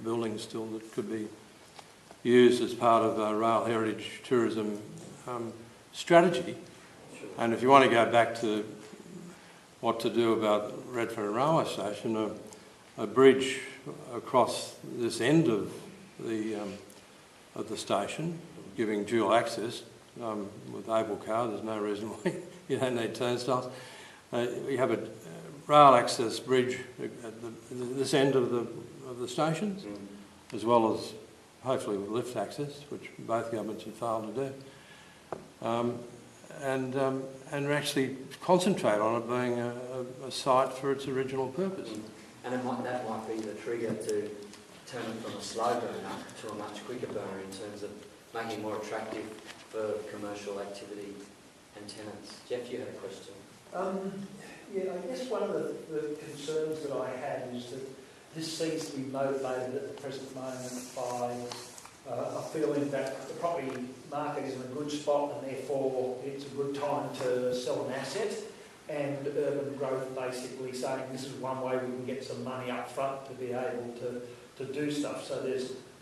buildings still that could be used as part of a rail heritage tourism strategy. And if you want to go back to what to do about Redfern Railway Station, a bridge across this end of the station, giving dual access with able car. There's no reason why you don't need turnstiles. You have a rail access bridge at this end of the stations, as well as hopefully with lift access, which both governments have failed to do. And actually concentrate on it being a site for its original purpose. And that might be the trigger to turn it from a slow burner to a much quicker burner in terms of making it more attractive for commercial activity and tenants. Jeff, you had a question. Yeah, I guess one of the concerns that I had is that this seems to be motivated at the present moment by a feeling that the property market is in a good spot and therefore it's a good time to sell an asset, and urban growth basically saying this is one way we can get some money up front to be able to do stuff. So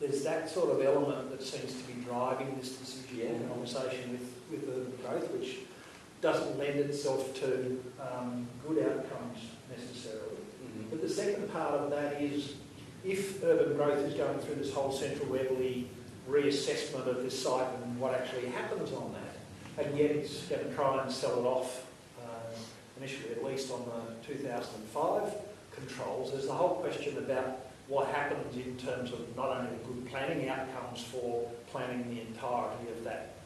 there's that sort of element that seems to be driving this decision and conversation with urban growth, which doesn't lend itself to good outcomes necessarily. But the second part of that is, if urban growth is going through this whole central Eveleigh reassessment of this site and what actually happens on that, and yet it's going to try and sell it off initially, at least on the 2005 controls, there's the whole question about what happens in terms of not only the good planning outcomes for planning the entirety of that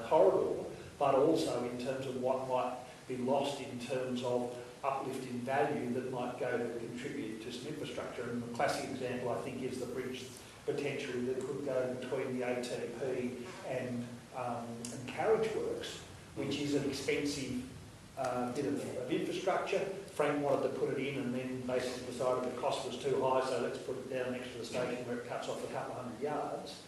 corridor, but also in terms of what might be lost in terms of uplift in value that might go to contribute to some infrastructure. And the classic example, I think, is the bridge potentially that could go between the ATP and carriage works, which is an expensive bit of infrastructure. Frank wanted to put it in and then basically decided the cost was too high, so let's put it down next to the station where it cuts off a couple hundred yards.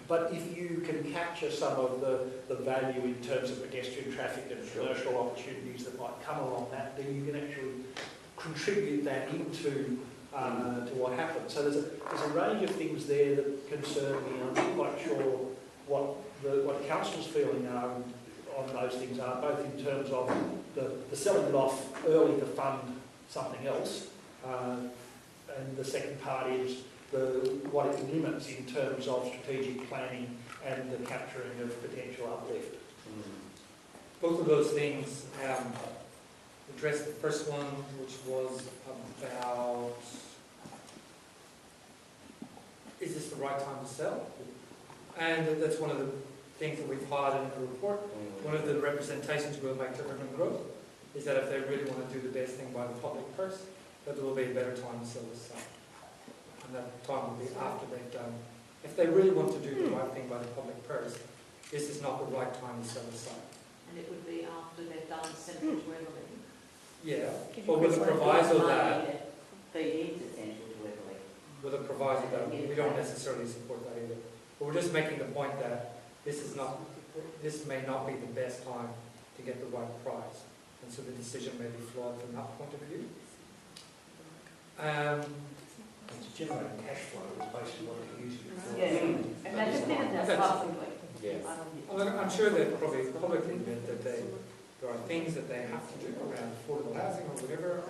But if you can capture some of the value in terms of pedestrian traffic and commercial opportunities that might come along that, then you can actually contribute that into to what happens. So there's a range of things there that concern me. I'm not quite sure what council's feeling are on those things are, both in terms of the selling it off early to fund something else, and the second part is what it limits in terms of strategic planning and the capturing of potential uplift. Both of those things address the first one, which was about, is this the right time to sell? And that's one of the things that we've highlighted in the report. One of the representations we'll make to urban growth is that if they really want to do the best thing by the public purse, that there will be a better time to sell this site. And that time will be after they've done. If they really want to do the right thing by the public purse, this is not the right time to sell the site. And it would be after they've done central to Eveleigh. Yeah, but with the proviso that, with a proviso that we don't necessarily support that either. But we're just making the point that this may not be the best time to get the right price, and so the decision may be flawed from that point of view. It's generating cash flow is basically what they're using it for. Yeah, and they just did that possibly. Well, I'm sure they've probably publicly admit that there are things that they have to do around affordable housing or whatever.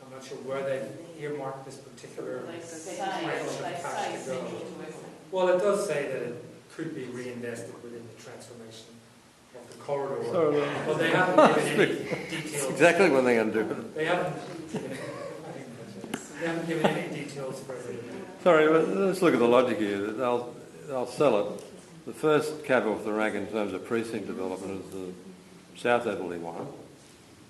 I'm not sure where they earmarked this particular tranche of cash to go. Well, it does say that it could be reinvested within the transformation of the corridor. Sorry, well, they haven't given any details. That's exactly what they're going to do. They haven't given any details for it. Sorry, let's look at the logic here. They'll sell it. The first cab off the rank in terms of precinct development is the South Eveleigh one,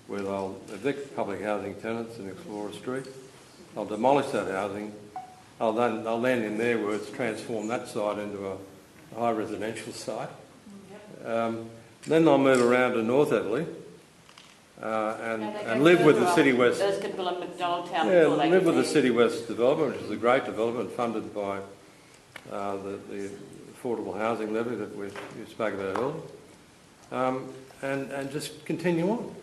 where they'll evict public housing tenants in Explorer Street. They'll demolish that housing. They'll then, in their words, transform that site into a high residential site. Then they'll move around to North Eveleigh and live with the City West. Those could build a McDonald Town. Yeah, live with the City West development, which is a great development funded by the affordable housing levy that you spoke about earlier, and just continue on.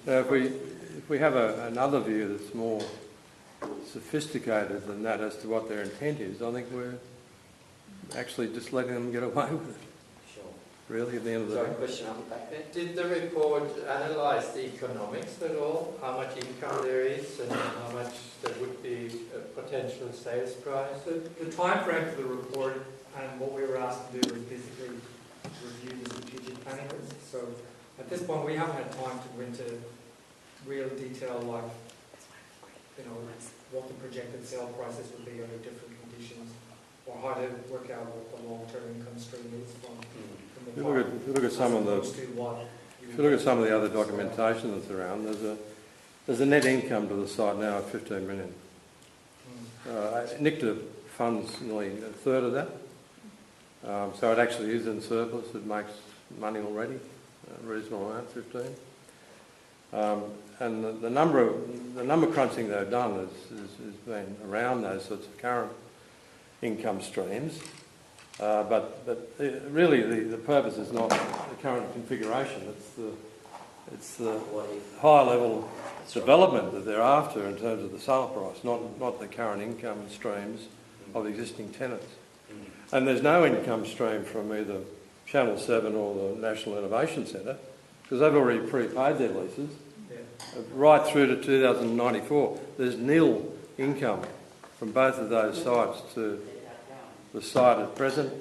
Now, if we have another view that's more sophisticated than that as to what their intent is, I think we're actually just letting them get away with it, Sure. really, at the end of the Sorry, day. question up the back there? Did the report analyse the economics at all? How much income there is and how much there would be a potential sales price? The time frame for the report and what we were asked to do was basically review the strategic planning risk. So at this point, we haven't had time to go into real detail, like, you know, what the projected sale prices would be under different conditions, or how to work out what the long-term income stream is from the If you look at some of the, if you look at some of the other documentation that's around, there's a net income to the site now of 15 million. NICTA funds nearly a third of that, so it actually is in surplus. It makes money already, a reasonable amount, 15. And the number crunching they've done has been around those sorts of current income streams, but really the purpose is not the current configuration. It's the higher level development that they're after in terms of the sale price, not the current income streams of existing tenants. And there's no income stream from either Channel 7 or the National Innovation Centre, because they've already prepaid their leases. Right through to 2094, there's nil income from both of those sites to the site at present,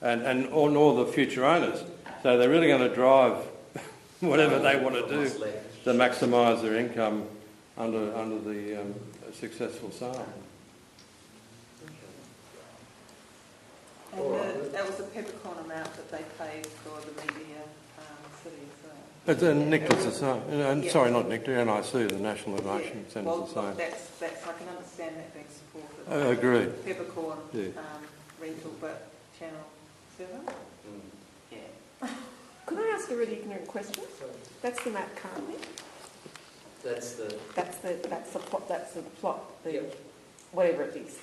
and nor the future owners. So they're really going to drive whatever they want to do to maximise their income under the successful sale. And that was the peppercorn amount that they paid for the media city as well. It's NICTA's the same. Sorry, not NICTA, NIC, the National Innovation Centre's the same. That's, I can understand that being supported. I agree. Peppercorn Yeah. rental, but Channel 7? Yeah. Could I ask a really ignorant question? That's the map currently. That's the plot. Yep. Whatever it is.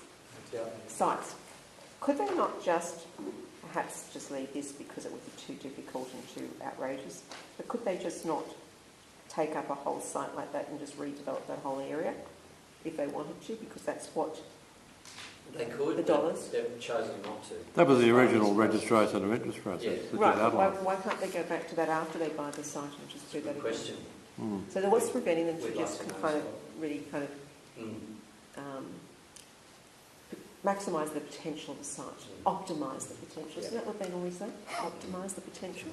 Yep. Sites. Could they not perhaps just leave this because it would be too difficult and too outrageous, but could they just not take up a whole site like that and just redevelop that whole area if they wanted to, because that's what they could. The dollars. They've chosen not to. That was the original registration of interest process. Yeah. Right. Why can't they go back to that after they buy the site and just do that again? Question. So then what's preventing them We'd to like just to know kind of so. really kind of maximise the potential of the site, optimise the potential? Isn't that what they normally say? Optimise the potential?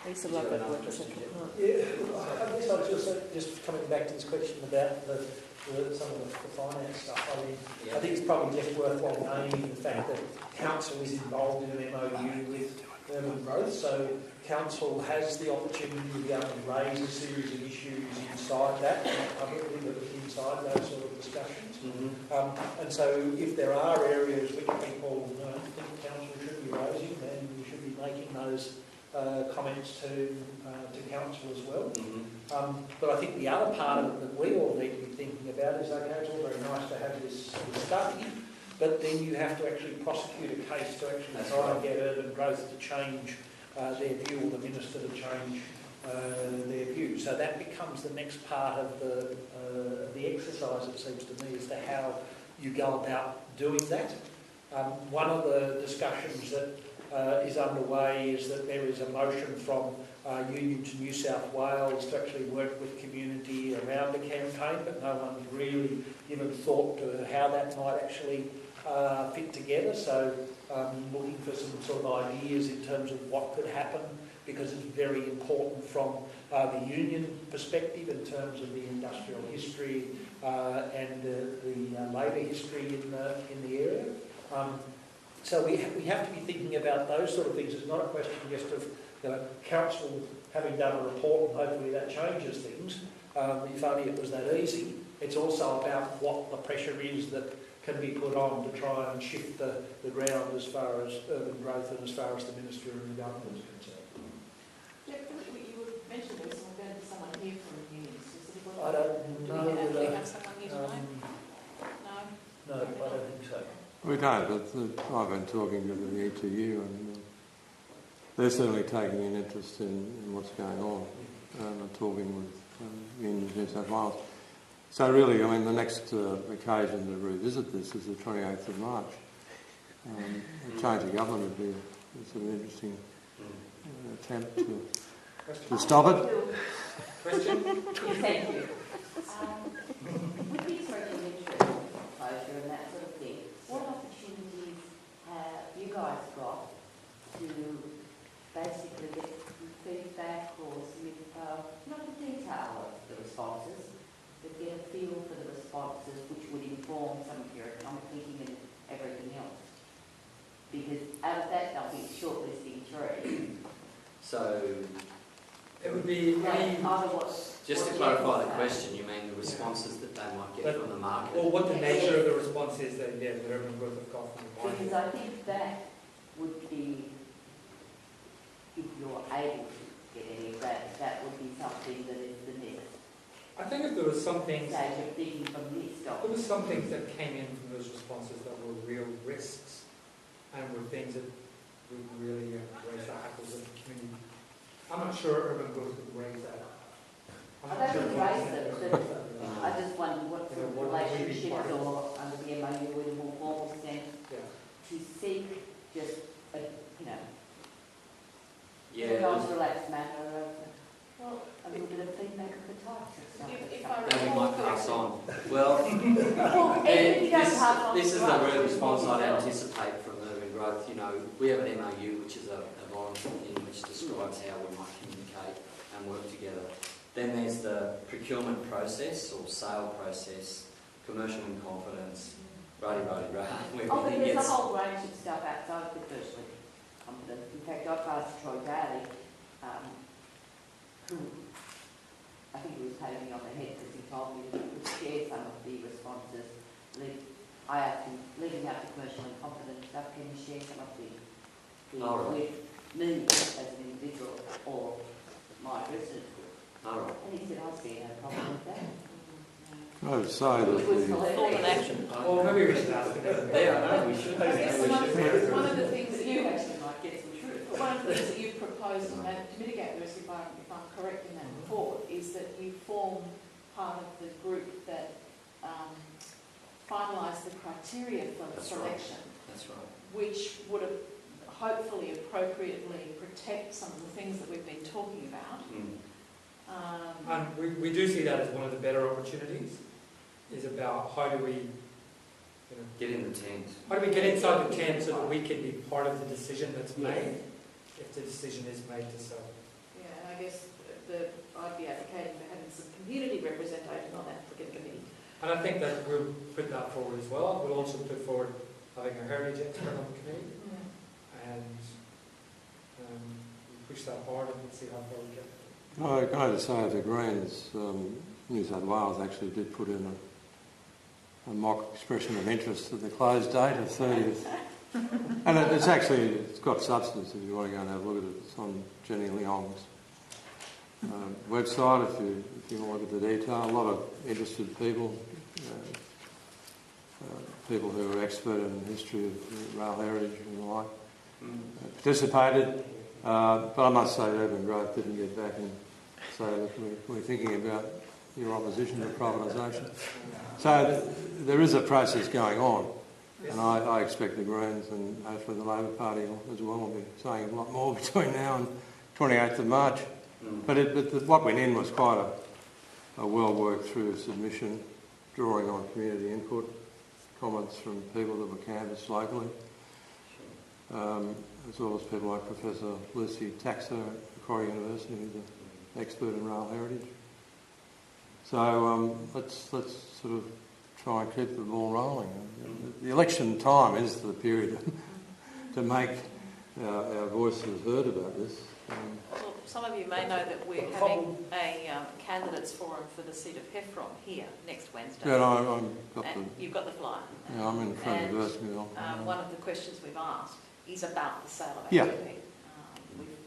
I used to love that word for Central Park. Yeah, I guess I was just coming back to this question about some of the finance stuff. I mean, I think it's probably just worthwhile naming the fact that council is involved in an MOU with Urban Growth, so council has the opportunity to be able to raise a series of issues inside that, not publicly, but inside those sort of discussions. And so if there are areas which people think council should be raising, then we should be making those comments to council as well. But I think the other part of it that we all need to be thinking about is, okay, it's all very nice to have this study, but then you have to actually prosecute a case to actually try and get Urban Growth to change their view, or the minister to change their view. So that becomes the next part of the exercise, it seems to me, as to how you go about doing that. One of the discussions that is underway is that there is a motion from Union to New South Wales to actually work with community around the campaign, but no one's really given thought to how that might actually fit together. So looking for some sort of ideas in terms of what could happen, because it's very important from the union perspective in terms of the industrial history and the labour history in the area. So we have to be thinking about those sort of things. It's not a question just of council having done a report and hopefully that changes things. If only it was that easy. It's also about what the pressure is that can be put on to try and shift the ground as far as Urban Growth and as far as the Minister and the Government is concerned. Yeah, you mentioned there was someone here from the unions. I don't know. Do we have someone here tonight? No? No, I don't think so. We don't, but I've been talking to the ETU and they're certainly taking an interest in what's going on and talking with Union New South Wales. So really, I mean, the next occasion to revisit this is the 28th of March. A change of government would be an interesting attempt to stop it. Question? Thank you. With these regulatory closure and that sort of thing, what opportunities have you guys got to basically get some feedback or some info, not the detail of the responses, but get a feel for the responses which would inform some of your economic thinking and everything else? Because out of that, they'll be shortlisting through. So, It would be just to clarify the question, you mean the responses that they might get from the market? or what the nature of the response is that urban growth have got from the market. Because I think that would be, if you're able to get any of that, that would be something that is the next I think if there was some things, stage of thinking from this there document. was some things that came in from those responses that were real risks and were things that would really raise the hackles of the community. I'm not sure urban growth would raise that. I don't raise it, but I just wonder what sort of relationships or under the MOU in a more formal sense to seek just a, relaxed manner of a little bit of feedback of the types of stuff. If I Then we recall might pass correctly, on. Well, this is the real response I'd anticipate from urban growth. We have an MOU, which is a bond in which describes how we might communicate and work together. Then there's the procurement process or sale process, commercial in confidence, righty. Oh, but there's a whole range of stuff outside of the commercial confidence. In fact, I passed Troy Daly, who I think he was patting me on the head because he told me that he would share some of the responses. I asked him, leading up to commercial and confidence stuff, can you share some of the with me as an individual or my resident group? And he said, I see no problem with that. I would say It was that Thought and action. Well, maybe we should ask them. We should. I guess one of the things that You actually might get some truth. But one of the things that you've proposed to mitigate the risk environment, if I'm correct in that report, is that you form part of the group that finalise the criteria for the selection, That's right. which would hopefully appropriately protect some of the things that we've been talking about. And we do see that as one of the better opportunities, is about how do we Get in the tent. how do we get inside the tent so that we can be part of the decision that's made, if the decision is made to sell. Yeah, and I guess I'd be advocating for having some community representation on that particular committee. And I think that we'll put that forward as well. We'll also put forward having a heritage expert on the committee, and we push that hard and see how far we get. Can I just say the Greens, New South Wales actually did put in a mock expression of interest at the close date of 30th. And it's got substance if you want to go and have a look at it. It's on Jenny Leong's website if you want to look at the detail. A lot of interested people, people who are expert in the history of rail heritage and the like, participated. But I must say Urban Growth didn't get back and say, look, we're thinking about your opposition to privatisation. So there is a process going on, and I expect the Greens and hopefully the Labor Party as well will be saying a lot more between now and 28th of March. But what went in was quite a well worked through submission, drawing on community input, comments from people that were canvassed locally, as well as people like Professor Lucy Taxer at Macquarie University, who's an expert in rail heritage. So let's sort of try and keep the ball rolling. The election time is the period to make our voices heard about this. Well, some of you may know that we're having a candidates forum for the seat of Heffron here next Wednesday. Yeah, You've got the flyer. Yeah, I'm in front of the Versmill. One of the questions we've asked is about the sale of Yeah. ATP.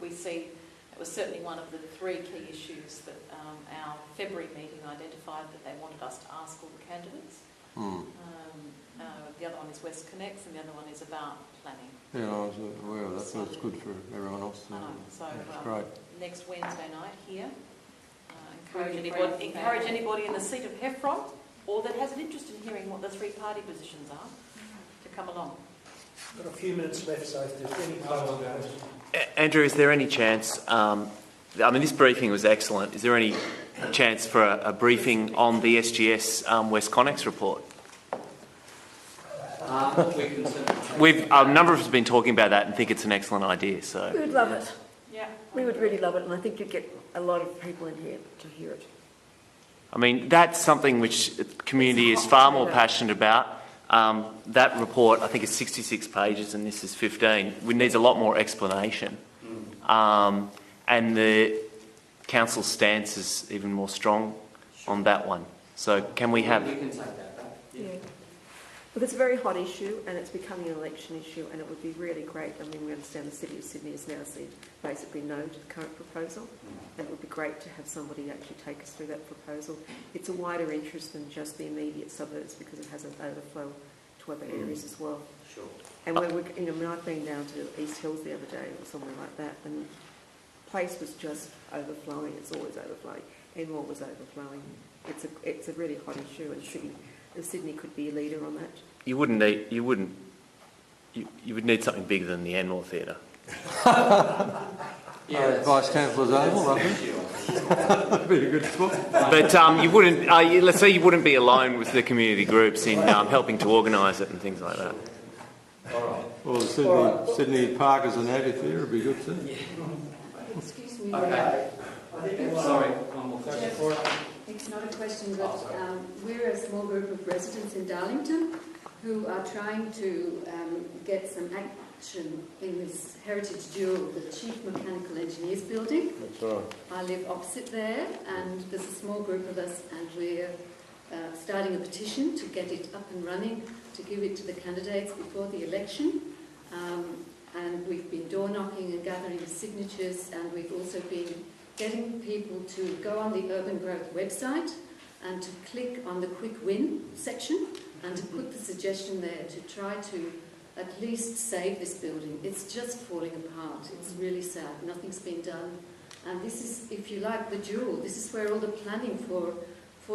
We see it was certainly one of the three key issues that our February meeting identified that they wanted us to ask all the candidates. The other one is West Connects and the other one is about planning. Yeah, I was aware of that. So it's good for everyone else. So that's great. next Wednesday night here, encourage anybody in the seat of Heffron or that has an interest in hearing what the three-party positions are to come along. Got a few minutes left, so if there's any questions. Andrew, is there any chance, I mean, this briefing was excellent. Is there any chance for a briefing on the SGS West Connex report? We can certainly A number of us have been talking about that and think it's an excellent idea. So We would love it. Yeah. We would really love it, and I think you'd get a lot of people in here to hear it. I mean, that's something which the community is far more passionate about. That report, I think, is 66 pages and this is 15. We need a lot more explanation. And the council's stance is even more strong on that one. So can we have... We can take that back. Yeah. Well, it's a very hot issue and it's becoming an election issue, and it would be really great. I mean, we understand the City of Sydney has now said basically no to the current proposal, and it would be great to have somebody actually take us through that proposal. It's a wider interest than just the immediate suburbs because it has an overflow to other areas as well. Sure. And when I've been down to East Hills the other day or somewhere like that, and the place was just overflowing. It's always overflowing. Enmore was overflowing. It's a really hot issue, and Sydney could be a leader on that. You would need something bigger than the Enmore Theatre. Vice Chancellor's Oval, I think. That'd be a good spot. But you wouldn't. Let's say you wouldn't be alone with the community groups in helping to organise it and things like that. All right. Well, the Sydney Park as an amphitheatre would be good too. Excuse me. Okay. Sorry, one more question. It's not a question, but we're a small group of residents in Darlington who are trying to get some action in this heritage jewel, the Chief Mechanical Engineers building. That's right. I live opposite there, and there's a small group of us, and we're starting a petition to get it up and running, to give it to the candidates before the election. And we've been door knocking and gathering signatures, and we've also been getting people to go on the UrbanGrowth website and to click on the quick win section and to put the suggestion there to try to at least save this building. It's just falling apart. It's really sad. Nothing's been done. And this is, if you like, the jewel. This is where all the planning for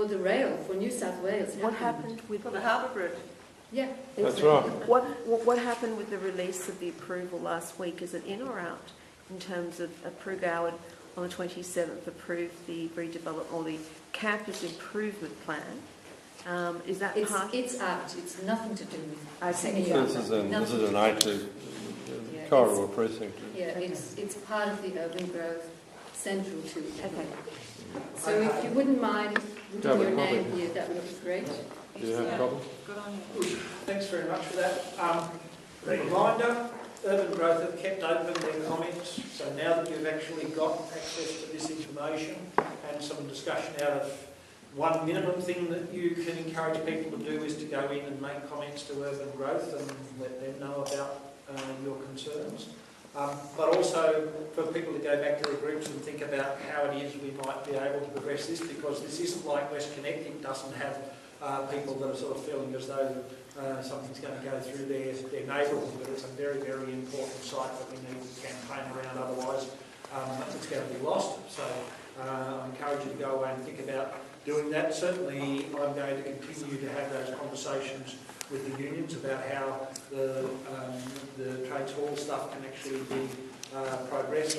the rail, for New South Wales What happened with For the Harbour Bridge. Yeah. That's right. what happened with the release of the approval last week? Is it in or out in terms of Goward on the 27th approved the redevelopment or the campus improvement plan? Is that part? It's out. It's nothing to do with. This is an A2 corridor precinct. Yeah, it's part of the UrbanGrowth central to it. Okay. So if you wouldn't mind putting your name here, that would be great. Do you have a problem? Good on you. Thanks very much for that. Reminder, UrbanGrowth have kept open their comments, so now that you've actually got access to this information and some discussion out of one minimum thing that you can encourage people to do is to go in and make comments to UrbanGrowth and let them know about your concerns. But also for people to go back to their groups and think about how it is we might be able to progress this, because this isn't like West Connect. It doesn't have people that are sort of feeling as though something's going to go through their neighbourhood, but it's a very, very important site that we need to campaign around, otherwise it's going to be lost. So I encourage you to go away and think about doing that. Certainly I'm going to continue to have those conversations with the unions about how the trades hall stuff can actually be progressed.